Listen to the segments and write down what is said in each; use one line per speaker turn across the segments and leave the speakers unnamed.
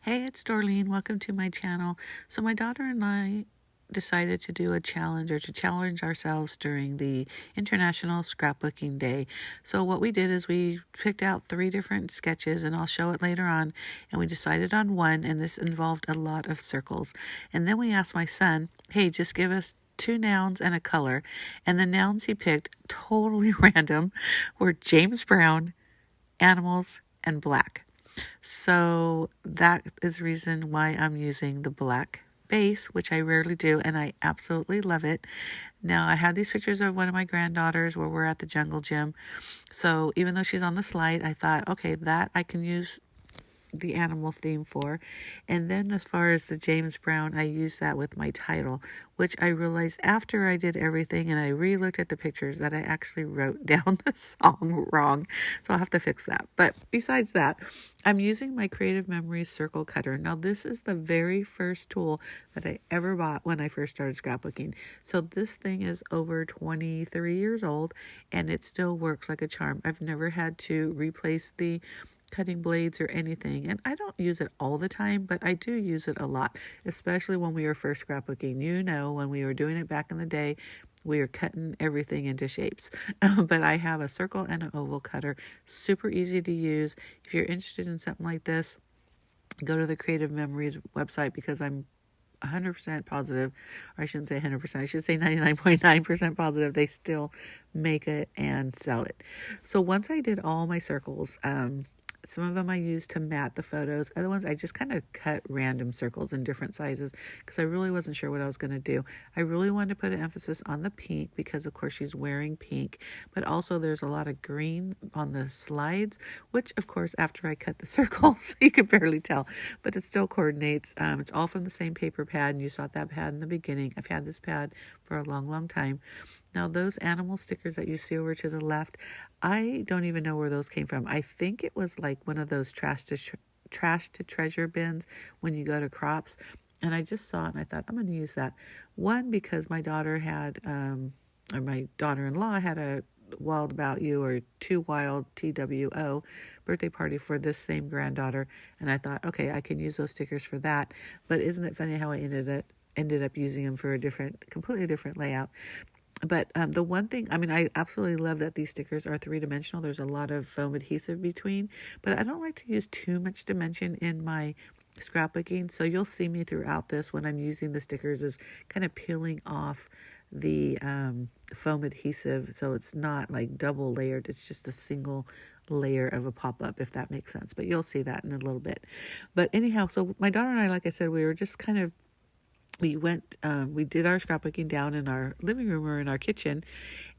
Hey, it's Dorleen. Welcome to my channel. So my daughter and I decided to do a challenge or to challenge ourselves during the International Scrapbooking Day. So what we did is we picked out 3 different sketches, and I'll show it later on, and we decided on one, and this involved a lot of circles. And then we asked my son, hey, just give us 2 nouns and a color. And the nouns he picked, totally random, were James Brown, animals, and black. So that is the reason why I'm using the black base, which I rarely do, and I absolutely love it. Now, I had these pictures of one of my granddaughters where we're at the jungle gym. So even though she's on the slide, I thought, okay, that I can use the animal theme for. And then as far as the James Brown, I used that with my title, which I realized after I did everything and I re-looked at the pictures that I actually wrote down the song wrong. So I'll have to fix that. But besides that, I'm using my Creative Memories circle cutter. Now this is the very first tool that I ever bought when I first started scrapbooking. So this thing is over 23 years old and it still works like a charm. I've never had to replace the cutting blades or anything, and I don't use it all the time, but I do use it a lot, especially when we were first scrapbooking. You know, when we were doing it back in the day, we were cutting everything into shapes. But I have a circle and an oval cutter, super easy to use. If you're interested in something like this, go to the Creative Memories website, because I'm 100% positive, or I shouldn't say 100%, I should say 99.9% positive they still make it and sell it. So once I did all my circles, some of them I used to mat the photos. Other ones I just kind of cut random circles in different sizes because I really wasn't sure what I was going to do. I really wanted to put an emphasis on the pink because, of course, she's wearing pink. But also there's a lot of green on the slides, which, of course, after I cut the circles, you could barely tell. But it still coordinates. It's all from the same paper pad, and you saw that pad in the beginning. I've had this pad for a long, long time. Now, those animal stickers that you see over to the left, I don't even know where those came from. I think it was like one of those trash to treasure bins when you go to crops. And I just saw it and I thought, I'm going to use that. One, because my daughter had, or my daughter-in-law had a Wild About You, or Too Wild, TWO, birthday party for this same granddaughter. And I thought, okay, I can use those stickers for that. But isn't it funny how I ended up using them for a completely different layout? But the one thing, I mean, I absolutely love that these stickers are 3-dimensional. There's a lot of foam adhesive between, but I don't like to use too much dimension in my scrapbooking. So you'll see me throughout this when I'm using the stickers is kind of peeling off the foam adhesive. So it's not like double layered. It's just a single layer of a pop-up, if that makes sense. But you'll see that in a little bit. But anyhow, so my daughter and I, like I said, we were just kind of we did our scrapbooking down in our living room or in our kitchen.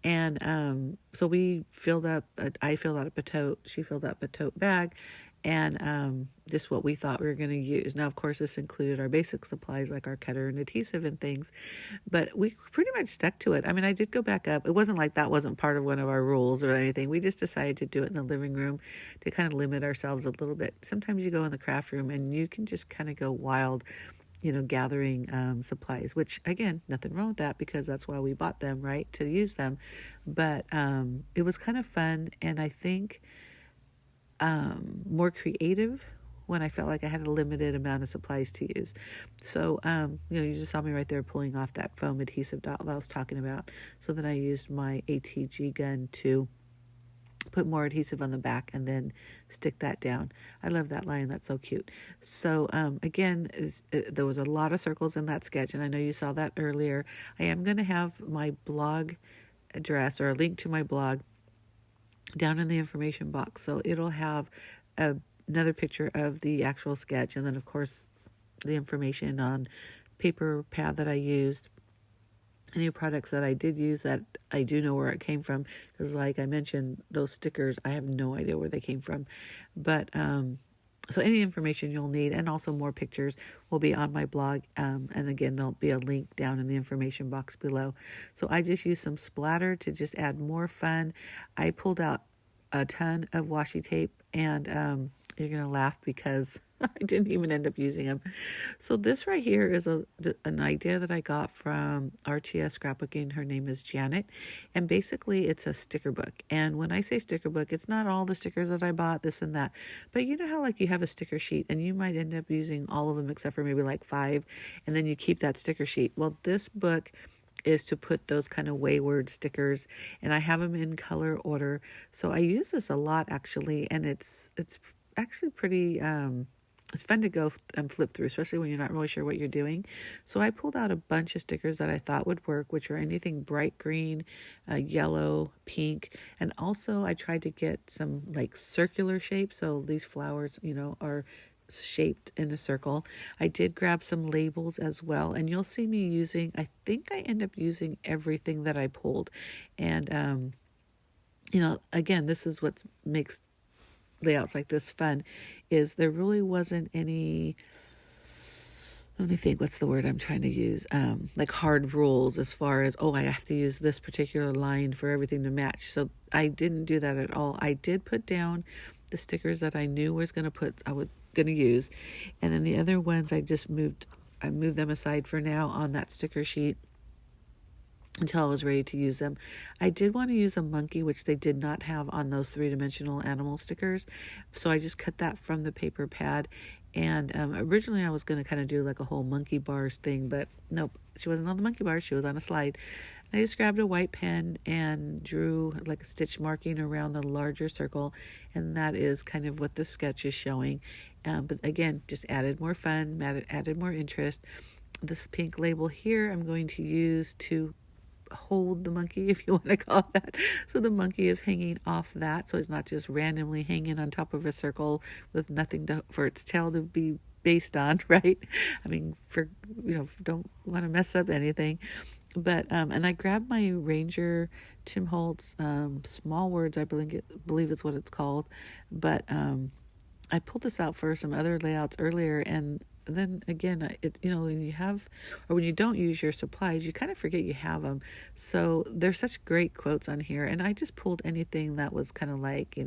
And so I filled up a tote, she filled up a tote bag, and just what we thought we were going to use. Now, of course, this included our basic supplies like our cutter and adhesive and things, but we pretty much stuck to it. I mean, I did go back up. It wasn't like that wasn't part of one of our rules or anything. We just decided to do it in the living room to kind of limit ourselves a little bit. Sometimes you go in the craft room and you can just kind of go wild, gathering supplies, which again, nothing wrong with that because that's why we bought them, right? To use them. But it was kind of fun, and I think more creative when I felt like I had a limited amount of supplies to use. So, you just saw me right there pulling off that foam adhesive dot that I was talking about. So then I used my ATG gun to put more adhesive on the back and then stick that down. I love that line. That's so cute. So again, there was a lot of circles in that sketch, and I know you saw that earlier. I am going to have my blog address or a link to my blog down in the information box. So it'll have another picture of the actual sketch, and then of course the information on paper pad that I used, any products that I did use that I do know where it came from, because like I mentioned, those stickers, I have no idea where they came from. But so any information you'll need, and also more pictures, will be on my blog. And again, there'll be a link down in the information box below. So I just used some splatter to just add more fun. I pulled out a ton of washi tape, and you're going to laugh because I didn't even end up using them. So this right here is an idea that I got from RTS Scrapbooking. Her name is Janet. And basically it's a sticker book. And when I say sticker book, it's not all the stickers that I bought, this and that. But you know how like you have a sticker sheet and you might end up using all of them except for maybe like 5. And then you keep that sticker sheet. Well, this book is to put those kind of wayward stickers, and I have them in color order. So I use this a lot actually, and it's actually pretty it's fun to go and flip through, especially when you're not really sure what you're doing. So I pulled out a bunch of stickers that I thought would work, which are anything bright green, yellow, pink, and also I tried to get some like circular shapes. So these flowers, you know, are shaped in a circle. I did grab some labels as well, and you'll see me using, I think I end up using everything that I pulled. And you know, again, this is what makes layouts like this fun, is there really wasn't any, let me think, what's the word I'm trying to use, like hard rules as far as, oh, I have to use this particular line for everything to match. So I didn't do that at all. I did put down the stickers that I knew was going to use, and then the other ones I moved them aside for now on that sticker sheet until I was ready to use them. I did want to use a monkey, which they did not have on those 3-dimensional animal stickers. So I just cut that from the paper pad. And originally I was going to kind of do like a whole monkey bars thing, but nope, she wasn't on the monkey bars. She was on a slide. And I just grabbed a white pen and drew like a stitch marking around the larger circle. And that is kind of what the sketch is showing. But again, just added more fun, added more interest. This pink label here I'm going to use to hold the monkey, if you want to call it that. So the monkey is hanging off that, so it's not just randomly hanging on top of a circle with nothing for its tail to be based on, right? I mean, don't want to mess up anything. But and I grabbed my Ranger Tim Holtz small words, I believe it's what it's called. But I pulled this out for some other layouts earlier, and then again, when you don't use your supplies, you kind of forget you have them. So there's such great quotes on here, and I just pulled anything that was kind of like,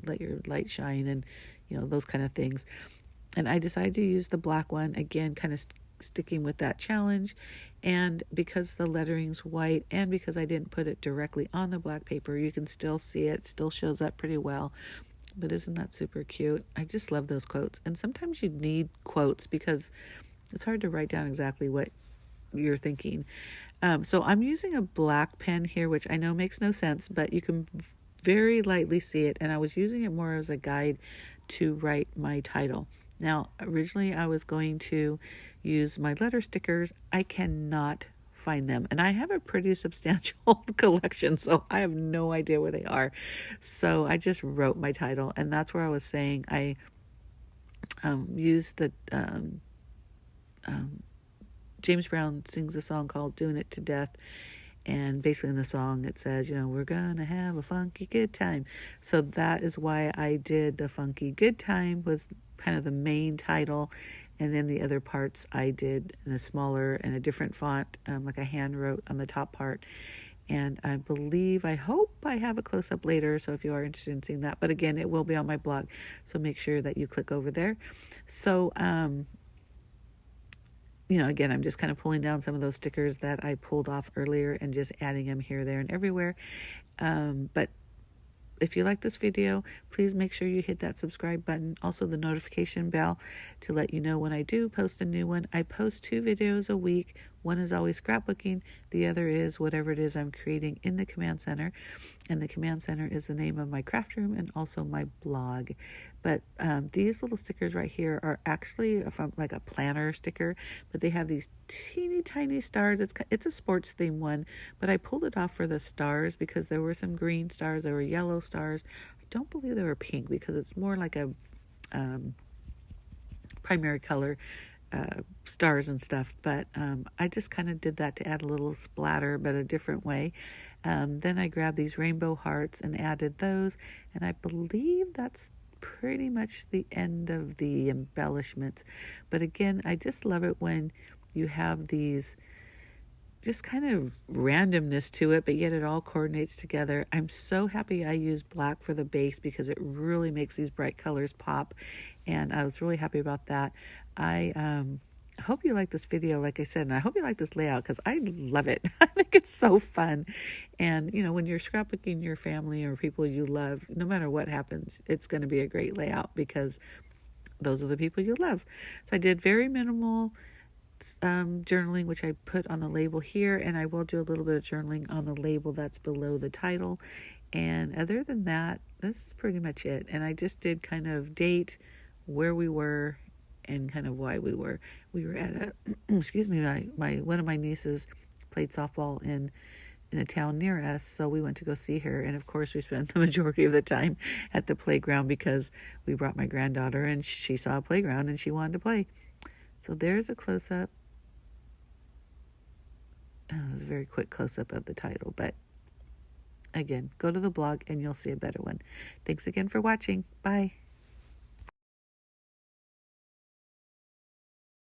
let your light shine, and those kind of things. And I decided to use the black one again, kind of sticking with that challenge. And because the lettering's white, and because I didn't put it directly on the black paper, you can still see it. Still shows up pretty well. But isn't that super cute? I just love those quotes. And sometimes you need quotes because it's hard to write down exactly what you're thinking. So I'm using a black pen here, which I know makes no sense, but you can very lightly see it. And I was using it more as a guide to write my title. Now, originally I was going to use my letter stickers. I cannot find them, and I have a pretty substantial collection, so I have no idea where they are. So I just wrote my title, and that's where I was saying I used the James Brown sings a song called "Doing It to Death," and basically in the song it says, we're gonna have a funky good time. So that is why I did the funky good time, was kind of the main title. And then the other parts I did in a smaller and a different font, like I hand wrote on the top part. And I hope I have a close-up later, so if you are interested in seeing that. But again, it will be on my blog, so make sure that you click over there. So, again, I'm just kind of pulling down some of those stickers that I pulled off earlier and just adding them here, there, and everywhere. But if you like this video, please make sure you hit that subscribe button. Also the notification bell to let you know when I do post a new one. I post 2 videos a week. One is always scrapbooking. The other is whatever it is I'm creating in the command center. And the command center is the name of my craft room and also my blog. But these little stickers right here are actually from like a planner sticker, but they have these teeny tiny stars. It's a sports theme one, but I pulled it off for the stars because there were some green stars, there were yellow stars. I don't believe they were pink because it's more like a primary color stars and stuff, but I just kind of did that to add a little splatter, but a different way. Then I grabbed these rainbow hearts and added those, and I believe that's pretty much the end of the embellishments. But again, I just love it when you have these just kind of randomness to it, but yet it all coordinates together. I'm so happy I used black for the base because it really makes these bright colors pop, and I was really happy about that. I hope you like this video, like I said, and I hope you like this layout because I love it. I think it's so fun. And, when you're scrapbooking your family or people you love, no matter what happens, it's going to be a great layout because those are the people you love. So I did very minimal journaling, which I put on the label here, and I will do a little bit of journaling on the label that's below the title. And other than that, this is pretty much it. And I just did kind of date where we were and kind of why we were. We were at a, excuse me, my one of my nieces played softball in a town near us, so we went to go see her. And of course, we spent the majority of the time at the playground because we brought my granddaughter, and she saw a playground and she wanted to play. So there's a close-up. Oh, it was a very quick close-up of the title, but again, go to the blog and you'll see a better one. Thanks again for watching. Bye.